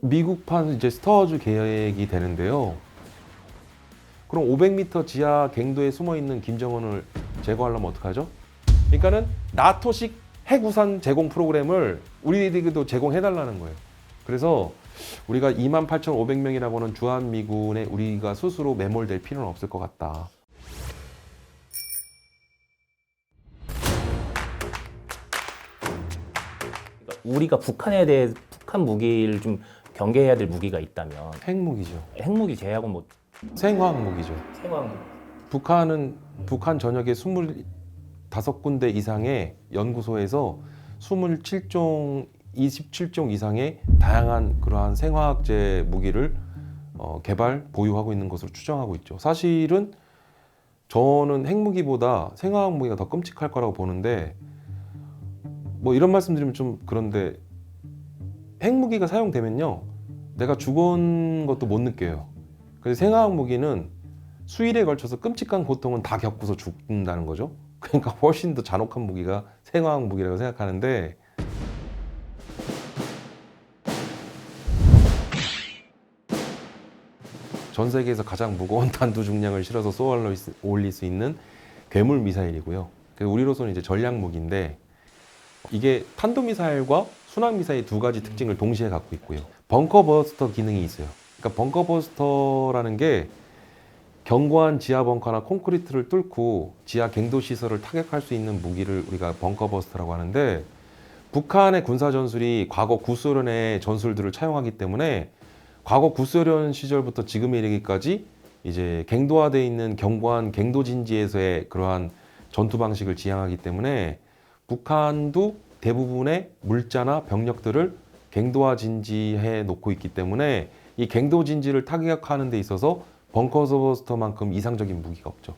미국판 이제 스타워즈 계획이 되는데요. 그럼 500m 지하 갱도에 숨어 있는 김정은을 제거하려면 어떡하죠? 그러니까는 나토식 핵우산 제공 프로그램을 우리에게도 제공해달라는 거예요. 그래서 우리가 28,500명이라고는 주한미군에 우리가 스스로 매몰될 필요는 없을 것 같다. 우리가 북한에 대해 북한 무기를 좀 경계해야 될 무기가 있다면 핵무기죠. 핵무기 제외하고 뭐 생화학무기죠. 생화학 북한은 북한 전역에 25군데 이상의 연구소에서 27종, 27종 이상의 다양한 그러한 생화학제 무기를 개발, 보유하고 있는 것으로 추정하고 있죠. 사실은 저는 핵무기보다 생화학 무기가 더 끔찍할 거라고 보는데, 뭐 이런 말씀드리면 좀 그런데 핵무기가 사용되면요, 내가 죽은 것도 못 느껴요. 그래서 생화학 무기는 수일에 걸쳐서 끔찍한 고통은 다 겪고서 죽는다는 거죠. 그러니까 훨씬 더 잔혹한 무기가 생화학 무기라고 생각하는데, 전 세계에서 가장 무거운 단두 중량을 실어서 쏘아 올릴 수 있는 괴물 미사일이고요. 그래서 우리로서는 이제 전략 무기인데, 이게 탄도 미사일과 순항 미사일 두 가지 특징을 동시에 갖고 있고요. 벙커 버스터 기능이 있어요. 그러니까 벙커 버스터라는 게 견고한 지하 벙커나 콘크리트를 뚫고 지하 갱도 시설을 타격할 수 있는 무기를 우리가 벙커 버스터라고 하는데, 북한의 군사 전술이 과거 구소련의 전술들을 차용하기 때문에 과거 구소련 시절부터 지금에 이르기까지 이제 갱도화되어 있는 견고한 갱도 진지에서의 그러한 전투 방식을 지향하기 때문에 북한도 대부분의 물자나 병력들을 갱도화 진지해 놓고 있기 때문에 이 갱도 진지를 타격하는 데 있어서 벙커버스터만큼 이상적인 무기가 없죠.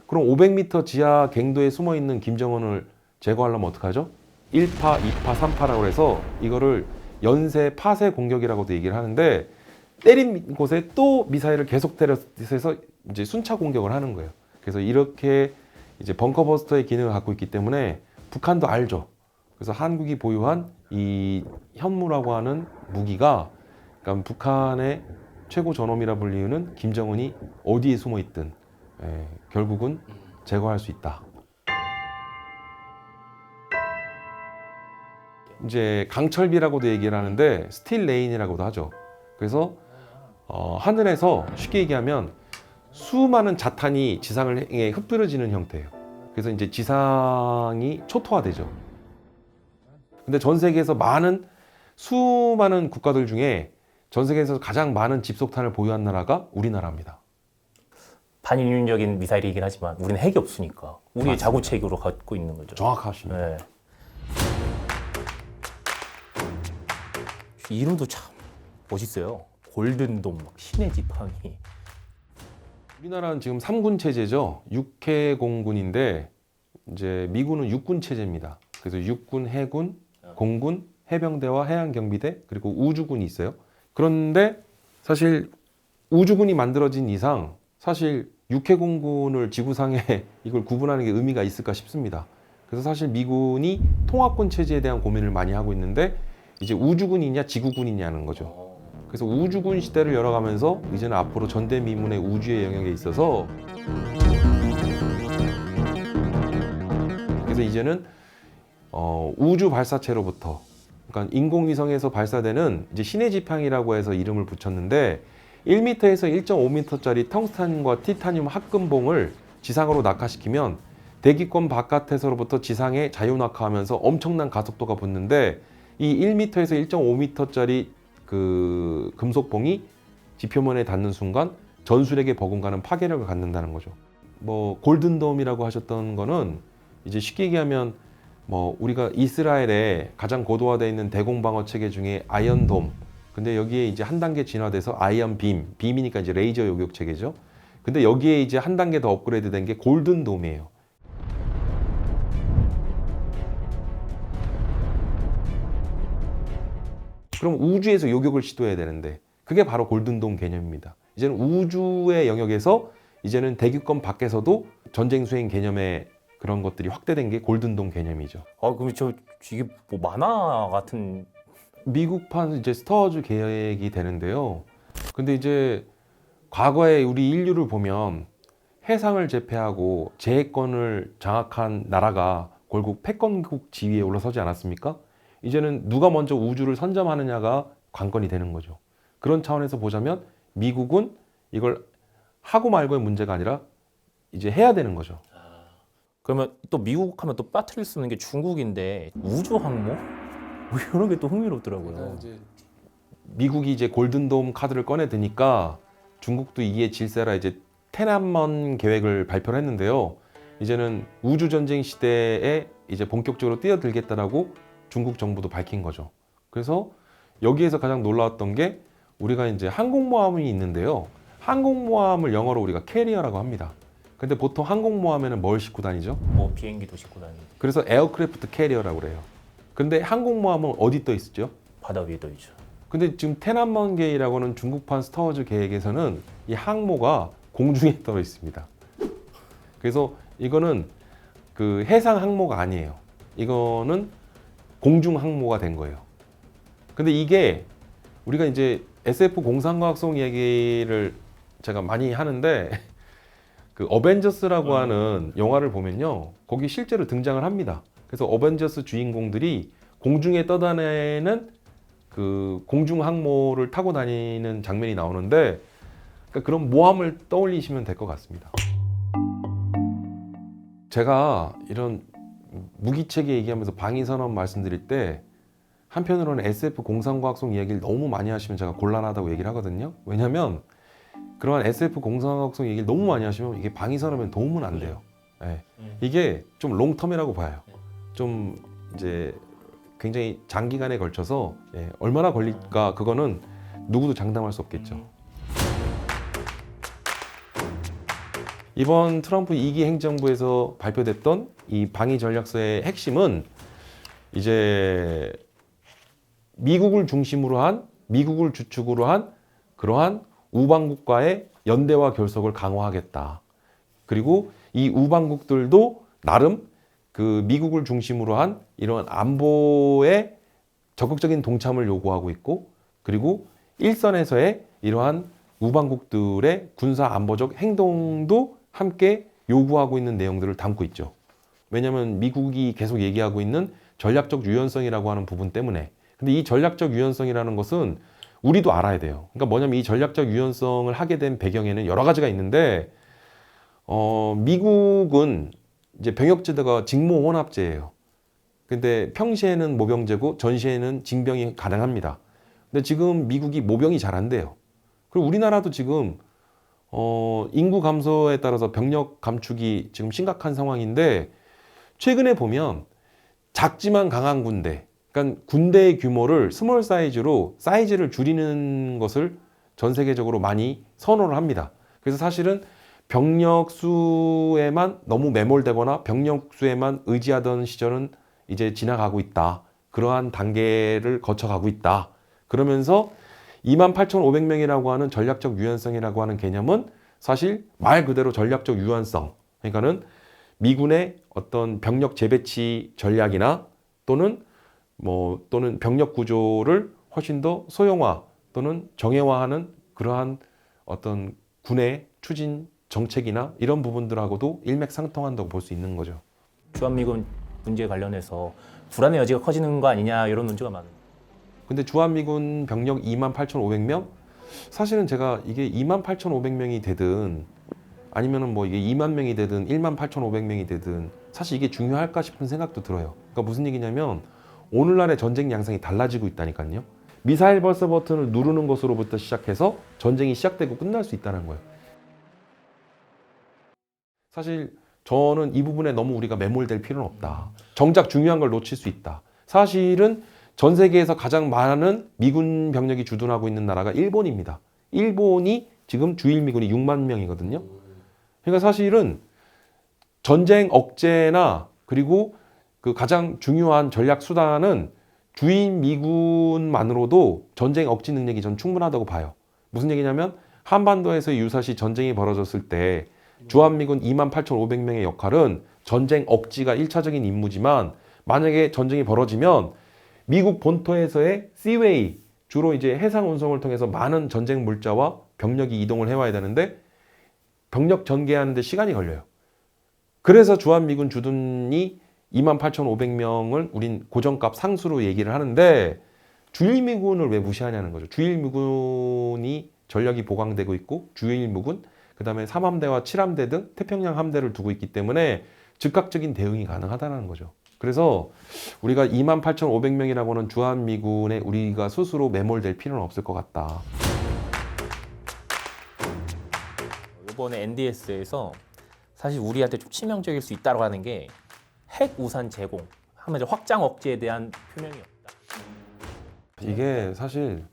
그럼 500m 지하 갱도에 숨어 있는 김정은을 제거하려면 어떡하죠? 1파, 2파, 3파라고 해서 이거를 연쇄 파쇄 공격이라고도 얘기를 하는데, 때린 곳에 또 미사일을 계속 때려서 이제 순차 공격을 하는 거예요. 그래서 이렇게 이제 벙커버스터의 기능을 갖고 있기 때문에 북한도 알죠. 그래서 한국이 보유한 이 현무라고 하는 무기가, 그러니까 북한의 최고 전범이라 불리우는 김정은이 어디에 숨어 있든 결국은 제거할 수 있다. 이제 강철비라고도 얘기를 하는데 스틸 레인이라고도 하죠. 그래서 하늘에서 쉽게 얘기하면 수많은 자탄이 지상을 향해 흩뿌려지는 형태예요. 그래서 이제 지상이 초토화되죠. 근데 전 세계에서 수많은 국가들 중에 전 세계에서 가장 많은 집속탄을 보유한 나라가 우리나라입니다. 반인륜적인 미사일이긴 하지만 우리는 핵이 없으니까 우리의 맞습니다. 자구책으로 갖고 있는 거죠. 정확하십니다. 네. 이름도 참 멋있어요. 골든돔, 막 신의 지팡이. 우리나라는 지금 3군 체제죠. 육해공군인데 이제 미군은 육군 체제입니다. 그래서 육군, 해군, 공군, 해병대와 해양경비대, 그리고 우주군이 있어요. 그런데 사실 우주군이 만들어진 이상 사실 육해공군을 지구상에 이걸 구분하는 게 의미가 있을까 싶습니다. 그래서 사실 미군이 통합군 체제에 대한 고민을 많이 하고 있는데, 이제 우주군이냐 지구군이냐는 거죠. 그래서 우주군 시대를 열어가면서 이제는 앞으로 전대미문의 우주의 영역에 있어서, 그래서 이제는 우주 발사체로부터, 그러니까 인공위성에서 발사되는 이제 신의 지팡이라고 해서 이름을 붙였는데, 1m에서 1.5m짜리 텅스탄과 티타늄 합금봉을 지상으로 낙하시키면 대기권 바깥에서로부터 지상에 자유낙하하면서 엄청난 가속도가 붙는데, 이 1m에서 1.5m짜리 그 금속봉이 지표면에 닿는 순간 전술에게 버금가는 파괴력을 갖는다는 거죠. 뭐 골든돔이라고 하셨던 거는 이제 쉽게 얘기하면 뭐 우리가 이스라엘에 가장 고도화되어 있는 대공방어 체계 중에 아이언돔, 근데 여기에 이제 한 단계 진화돼서 아이언빔, 빔이니까 이제 레이저 요격 체계죠. 근데 여기에 이제 한 단계 더 업그레이드 된 게 골든돔이에요. 그럼 우주에서 요격을 시도해야 되는데 그게 바로 골든돔 개념입니다. 이제는 우주의 영역에서 이제는 대기권 밖에서도 전쟁 수행 개념의 그런 것들이 확대된 게 골든돔 개념이죠. 그럼 이게 뭐 만화 같은 미국판 이제 스타워즈 계획이 되는데요. 근데 이제 과거에 우리 인류를 보면 해상을 제패하고 제해권을 장악한 나라가 결국 패권국 지위에 올라서지 않았습니까? 이제는 누가 먼저 우주를 선점하느냐가 관건이 되는 거죠. 그런 차원에서 보자면 미국은 이걸 하고 말고의 문제가 아니라 이제 해야 되는 거죠. 그러면 또 미국 하면 또 빠뜨릴 수 있는 게 중국인데 우주 항모? 뭐 이런 게 또 흥미롭더라고요. 미국이 이제 골든돔 카드를 꺼내 드니까 중국도 이에 질세라 이제 테난먼 계획을 발표를 했는데요. 이제는 우주 전쟁 시대에 이제 본격적으로 뛰어들겠다라고 중국 정부도 밝힌 거죠. 그래서 여기에서 가장 놀라웠던 게 우리가 이제 항공모함이 있는데요. 항공모함을 영어로 우리가 캐리어라고 합니다. 근데 보통 항공모함에는 뭘 싣고 다니죠? 뭐 비행기도 싣고 다니고 그래서 에어크래프트 캐리어라고 그래요. 근데 항공모함은 어디 떠 있죠? 바다 위에 떠 있죠. 근데 지금 테난먼게이라고는 중국판 스타워즈 계획에서는 이 항모가 공중에 떠 있습니다. 그래서 이거는 그 해상 항모가 아니에요. 이거는 공중 항모가 된 거예요. 근데 이게 우리가 이제 SF 공상과학송 얘기를 제가 많이 하는데 그 어벤져스라고 하는 영화를 보면요. 거기 실제로 등장을 합니다. 그래서 어벤져스 주인공들이 공중에 떠다니는 그 공중 항모를 타고 다니는 장면이 나오는데 그러니까 그런 모함을 떠올리시면 될 것 같습니다. 제가 이런 무기체계 얘기하면서 방위산업 말씀드릴 때 한편으로는 SF 공상과학송 이야기를 너무 많이 하시면 제가 곤란하다고 얘기를 하거든요. 왜냐하면 그러한 SF 공상과학송 얘기를 너무 많이 하시면 이게 방위산업에 도움은 안 돼요. 네. 이게 좀 롱텀이라고 봐요. 좀 이제 굉장히 장기간에 걸쳐서 얼마나 걸릴까 그거는 누구도 장담할 수 없겠죠. 이번 트럼프 2기 행정부에서 발표됐던 이 방위 전략서의 핵심은 이제 미국을 중심으로 한 미국을 주축으로 한 그러한 우방국과의 연대와 결속을 강화하겠다. 그리고 이 우방국들도 나름 그 미국을 중심으로 한 이런 안보에 적극적인 동참을 요구하고 있고 그리고 일선에서의 이러한 우방국들의 군사 안보적 행동도 함께 요구하고 있는 내용들을 담고 있죠. 왜냐하면 미국이 계속 얘기하고 있는 전략적 유연성이라고 하는 부분 때문에. 근데 이 전략적 유연성이라는 것은 우리도 알아야 돼요. 그러니까 뭐냐면 이 전략적 유연성을 하게 된 배경에는 여러 가지가 있는데 미국은 이제 병역제도가 직모혼합제예요. 근데 평시에는 모병제고 전시에는 징병이 가능합니다. 근데 지금 미국이 모병이 잘 안 돼요. 그리고 우리나라도 지금 인구 감소에 따라서 병력 감축이 지금 심각한 상황인데 최근에 보면 작지만 강한 군대, 그러니까 군대의 규모를 스몰 사이즈로 사이즈를 줄이는 것을 전 세계적으로 많이 선호를 합니다. 그래서 사실은 병력 수에만 너무 매몰되거나 병력 수에만 의지하던 시절은 이제 지나가고 있다. 그러한 단계를 거쳐가고 있다. 그러면서 28,500명이라고 하는 전략적 유연성이라고 하는 개념은 사실 말 그대로 전략적 유연성. 그러니까는 미군의 어떤 병력 재배치 전략이나 또는 병력 구조를 훨씬 더 소형화 또는 정예화하는 그러한 어떤 군의 추진 정책이나 이런 부분들하고도 일맥상통한다고 볼 수 있는 거죠. 주한미군 문제에 관련해서 불안의 여지가 커지는 거 아니냐 이런 논조가 많은. 근데 주한미군 병력 28,500명? 사실은 제가 이게 28,500명이 되든 아니면은 뭐 이게 2만 명이 되든 18,500명이 되든 사실 이게 중요할까 싶은 생각도 들어요. 그러니까 무슨 얘기냐면 오늘날의 전쟁 양상이 달라지고 있다니까요. 미사일 발사 버튼을 누르는 것으로부터 시작해서 전쟁이 시작되고 끝날 수 있다는 거예요. 사실 저는 이 부분에 너무 우리가 매몰될 필요는 없다. 정작 중요한 걸 놓칠 수 있다. 사실은 전 세계에서 가장 많은 미군 병력이 주둔하고 있는 나라가 일본입니다. 일본이 지금 주일 미군이 6만 명이거든요. 그러니까 사실은 전쟁 억제나 그리고 그 가장 중요한 전략 수단은 주인 미군만으로도 전쟁 억지 능력이 전 충분하다고 봐요. 무슨 얘기냐면 한반도에서 유사시 전쟁이 벌어졌을 때 주한미군 28,500명의 역할은 전쟁 억지가 1차적인 임무지만 만약에 전쟁이 벌어지면 미국 본토에서의 시웨이, 주로 이제 해상 운송을 통해서 많은 전쟁 물자와 병력이 이동을 해와야 되는데 병력 전개하는데 시간이 걸려요. 그래서 주한미군 주둔이 28,500명을 우린 고정값 상수로 얘기를 하는데 주일미군을 왜 무시하냐는 거죠. 주일미군이 전력이 보강되고 있고 주일미군, 그 다음에 3함대와 7함대 등 태평양 함대를 두고 있기 때문에 즉각적인 대응이 가능하다는 거죠. 그래서 우리가 28,500명이라고 하는 주한미군에 우리가 스스로 매몰될 필요는 없을 것 같다. 이번에 NDS에서 사실 우리한테 좀 치명적일 수 있다고 하는 게 핵 우산 제공, 하면 확장 억제에 대한 표명이 없다. 이게 사실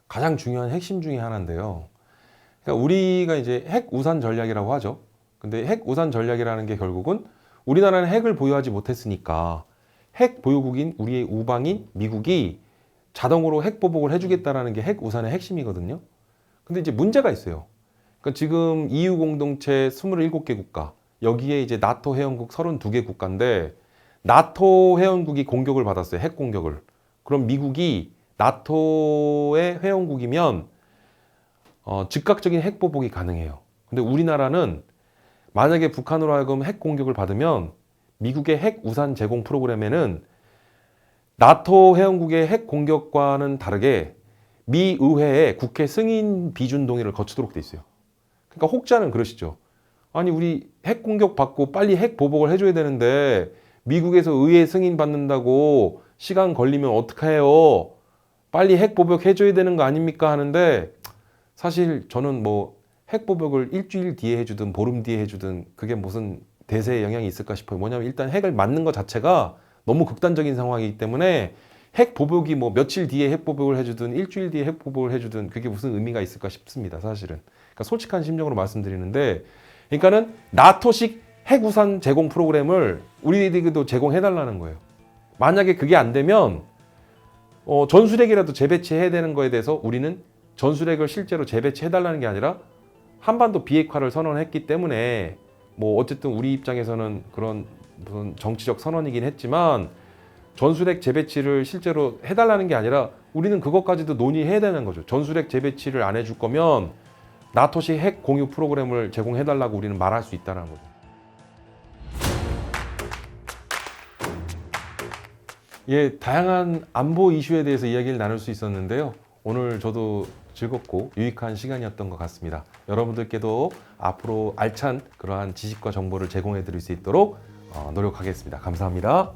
가장 중요한 핵심 중에 하나인데요. 그러니까 우리가 이제 핵 우산 전략이라고 하죠. 근데 핵 우산 전략이라는 게 결국은 우리나라는 핵을 보유하지 못했으니까 핵 보유국인 우리의 우방인 미국이 자동으로 핵 보복을 해주겠다라는 게 핵 우산의 핵심이거든요. 근데 이제 문제가 있어요. 그러니까 지금 EU 공동체 27개 국가, 여기에 이제 나토 회원국 32개 국가인데 나토 회원국이 공격을 받았어요. 핵 공격을. 그럼 미국이 나토의 회원국이면 즉각적인 핵 보복이 가능해요. 근데 우리나라는 만약에 북한으로 하여금 핵 공격을 받으면 미국의 핵 우산 제공 프로그램에는 나토 회원국의 핵 공격과는 다르게 미 의회에 국회 승인 비준 동의를 거치도록 돼 있어요. 그러니까 혹자는 그러시죠. 아니 우리 핵 공격 받고 빨리 핵 보복을 해줘야 되는데 미국에서 의회 승인 받는다고 시간 걸리면 어떡해요? 빨리 핵 보복 해줘야 되는 거 아닙니까? 하는데 사실 저는 뭐 핵 보복을 일주일 뒤에 해주든 보름 뒤에 해주든 그게 무슨 대세에 영향이 있을까 싶어요. 뭐냐면 일단 핵을 맞는 것 자체가 너무 극단적인 상황이기 때문에 핵 보복이 뭐 며칠 뒤에 핵 보복을 해주든 일주일 뒤에 핵 보복을 해주든 그게 무슨 의미가 있을까 싶습니다. 사실은. 그러니까 솔직한 심정으로 말씀드리는데, 그러니까는 나토식 핵우산 제공 프로그램을 우리에게도 제공해달라는 거예요. 만약에 그게 안 되면 전술핵이라도 재배치해야 되는 거에 대해서 우리는 전술핵을 실제로 재배치해달라는 게 아니라 한반도 비핵화를 선언했기 때문에 뭐 어쨌든 우리 입장에서는 그런 무슨 정치적 선언이긴 했지만 전술핵 재배치를 실제로 해달라는 게 아니라 우리는 그것까지도 논의해야 되는 거죠. 전술핵 재배치를 안 해줄 거면 나토식 핵 공유 프로그램을 제공해달라고 우리는 말할 수 있다는 거죠. 예, 다양한 안보 이슈에 대해서 이야기를 나눌 수 있었는데요. 오늘 저도 즐겁고 유익한 시간이었던 것 같습니다. 여러분들께도 앞으로 알찬 그러한 지식과 정보를 제공해 드릴 수 있도록 노력하겠습니다. 감사합니다.